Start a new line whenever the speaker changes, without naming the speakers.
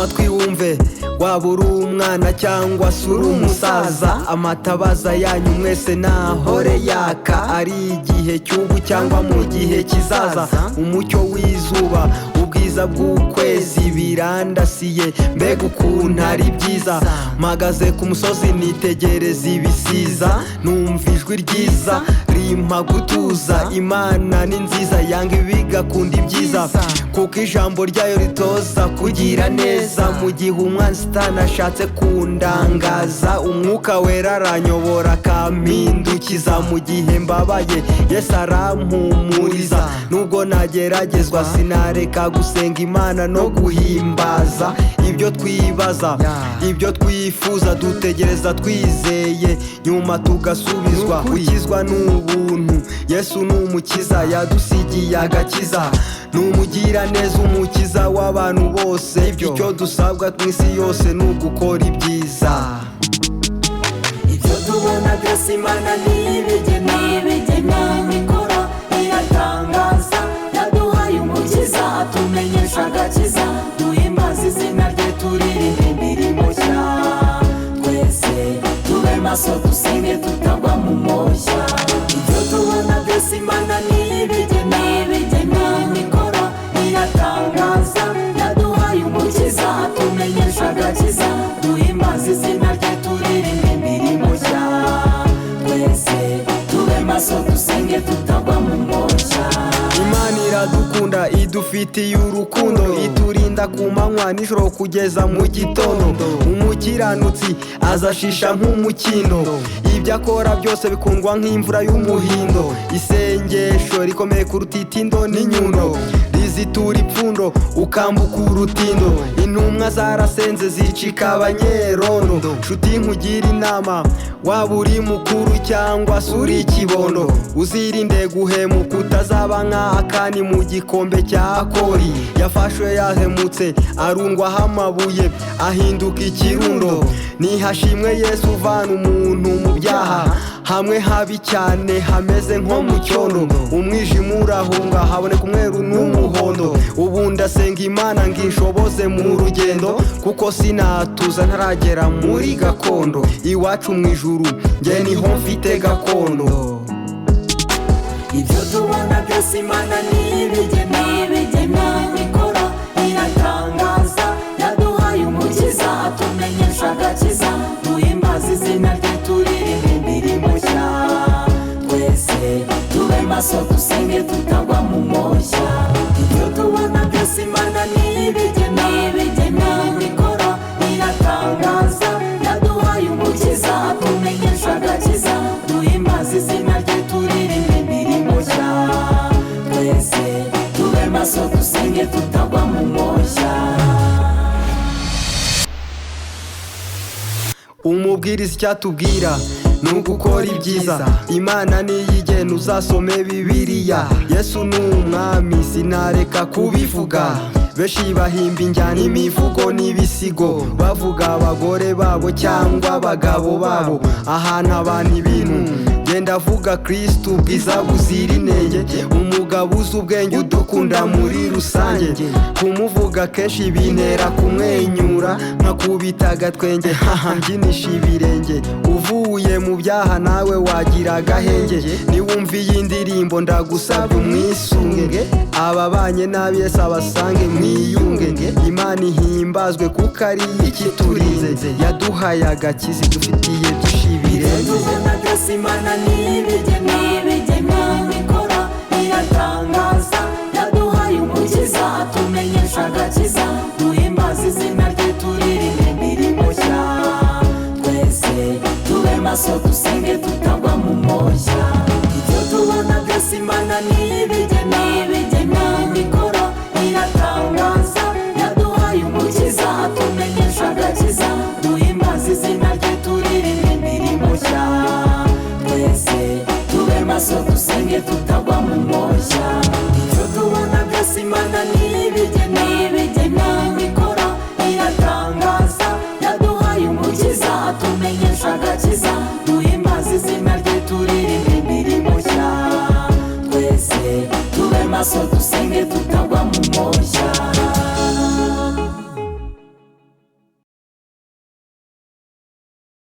amatwi wumve, waba uri umwana cyangwa se uri umusaza, amatabaza yanyu mwese nahore yaka, ari igihe cy'ubu cyangwa mu gihe kizaza. Umucyo w'izuba, ubwiza bw'ukwezi birandasiye, mbega ukuntu ari byiza. Mpagaze ku musozi nitegereza ibisiza, numva ijwi ryiza rimpa gutuza. Imana ni nziza, yanga ibigakunda ibyiza, kuko ijambo ryayo ritoza kugira neza. Mu gihe umwanzi utanashatse kundangaza, umwuka wera aranyobora akampindukiza. Mu gihe mbabaye Yesu arampumuriza, nubwo nageragezwa sinareka gusenga Imana no guhimbaza. Ibyo twibaza, ibyo twifuza, dutegereza twizeye, nyuma tugasubizwa. Gukizwa ni ubuntu, Yesu ni umukiza, yadusigiye agakiza. Numugira neza, umukiza w'abantu bose. Icyo dusabwa mu isi yose ni ugukora ibyiza.
Ibyo tubona byose Imana ntibigena, ikora iratangaza. Yaduhaye umukiza, atumenyesha agakiza, duhimbaza izina rye, turirimba imirimo nshya. Twese tube maso dusenge tutagwa mu moshya. Ibyo tubona byose Imana ntibigena, ikora iratangaza. Yaduhaye umukiza, atumenyesha agakiza, duhimbaza izina rye, turirimba imirimo nshya. Twese tube maso dusenge tutagwa mu moshya.
Imana iradukunda, idufitiye urukundo, iturinda ku manywa nijoro kugeza mu gitondo. Umukiranutsi azashisha nk'umukindo, ibyo akora byose bikundwa nk'imvura y'umuhindo. Isengesho rikomeye kuruta itindo n'inyundo, rizitura ipfundo ukambuka urutindo. Intumwa zarasenze zicika abanyerondo. Nshuti nkugira inama, waba uri mukuru cyangwa se uri ikibondo, uzirinde guhemuka utazaba nka Akani mu gikombe cya Kori. Yafashwe yahemutse, arundwaho amabuye, ahinduka ikirundo. Nihashimwe Yesu uvana umuntu mu byaha, hamwe habi cyane hameze nko mu cyondo. Umwijima urahunga, haboneka umweru n'umuhondo. Ubu ndasenga Imana ngo inshoboze mu rugendo, kuko sinatuza ntaragera muri gakondo. Iwacu mu ijuru njye niho mfite gakondo.
Ibyo tubona byose Imana ntibigena, ikora iratangaza. Yaduhaye umukiza, atumenyesha agakiza, duhimbaza izina rye, turirimba imirimo nshya. Twese tube maso dusenge tutagwa mu moshya. Ibyo tubona byose Imana ntibigena, ikora iratangaza. Yaduhaye umukiza, atumenyesha agakiza, duhimbaza izina rye, turirimba imirimo nshya. Twese tube maso dusenge tutagwa mu moshya.
Umubwiriza icyatubwira ni ugukora ibyiza. Imana niyigena, uzasome Bibiliya. Yesu ni umwami, sinareka kubivuga. Benshi bahimba injyana, imivugo n'ibisigo, bavuga abagore babo cyangwa abagabo babo. Ahantu abantu ibintu, genda avuga Kristo, ubwiza buzira inenge. Umugabo uzi ubwenge udukunda muri rusange, kumuvuga kenshi bintera kumwenyura, nkakubita agatwenge haha mbyinisha ibirenge. Uvuye mu byaha nawe wagira agahenge, niwumva iyi ndirimbo ndagusabye umwisunge. Ababanye nabi Yesu abasange mwiyunge. Imana ihimbazwe kuko ari ikiturinze, yaduhaye agakiza, dufitiye byinshi birenze.
Tubona byose Imana ntibigena, ikora iratangaza. Yaduhaye umukiza, atumenyesha agakiza, duhimbaza izina rye, turirimba imirimo nshya. Twese tube maso dusenge tutagwa mu moshya. Ibyo tubona byose Imana ntibigena, ikora iratangaza. Yaduhaye umukiza, atumenyesha agakiza, duhimbaza izina rye, turirimba imirimo nshya. Twese tube maso dusenge tutagwa mu moshya. Ibyo tubona byose Imana ntibigena, ikora iratangaza. Yaduhaye umukiza, atumenyesha agakiza, duhimbaza izina rye, turirimba imirimo nshya. Twese tube maso dusenge tutagwa